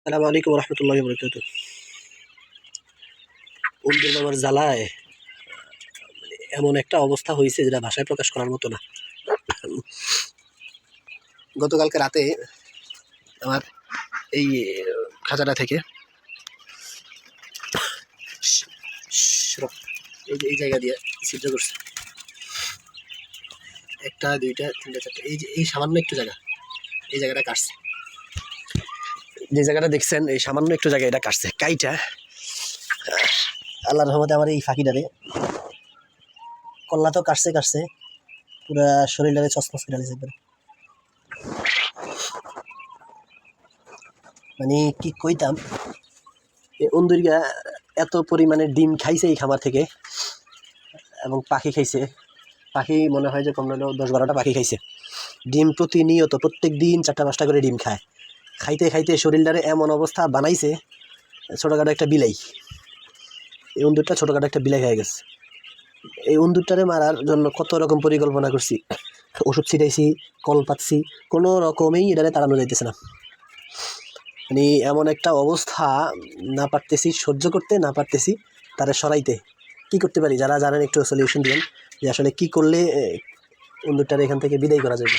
আসসালামু আলাইকুম রহমতুল্লাহি বরকাতুহ। বন্ধুর আমার জ্বালায় এমন একটা অবস্থা হয়েছে যেটা ভাষায় প্রকাশ করার মতো না। গতকালকে রাতে আমার এই খাঁচাটা থেকে এই জায়গা দিয়ে ছিদ্র করছে, একটা দুইটা তিনটা চারটা, এই সামান্য একটু জায়গা, এই জায়গাটা কাটছে। যে জায়গাটা দেখছেন এই সামান্য একটু জায়গা এটা কাটছে, কাইটা আল্লাহর রহমতে আমার এই ফাঁকিটারে কল্লা তো কাটছে পুরা শরীরটারে চসমচ করে ডালিছে একবারে। মানে কি কইতাম, অন্দুরিয়া এত পরিমাণে ডিম খাইছে এই খামার থেকে, এবং পাখি খাইছে। পাখি মনে হয় যে কম হলেও 10-12টা পাখি খাইছে। ডিম প্রতিনিয়ত প্রত্যেক দিন 4-5টা করে ডিম খায়। খাইতে খাইতে শরীরটারে এমন অবস্থা বানাইছে, ছোটোখাটো একটা বিলাই, এই অন্দুরটা ছোটোখাটো একটা বিলাই হয়ে গেছে। এই অন্দুরটারে মারার জন্য কত রকম পরিকল্পনা করছি, ওষুধ ছিটাইছি, কল পাচ্ছি, কোনো রকমেই এটারে তাড়ানো যাইতেছে না। মানে এমন একটা অবস্থা, না পারতেছি সহ্য করতে, না পারতেছি তারা সরাইতে। কি করতে পারি? যারা জানেন একটু সলিউশন দিবেন যে আসলে কি করলে অন্দুরটারে এখান থেকে বিদায় করা যাবে।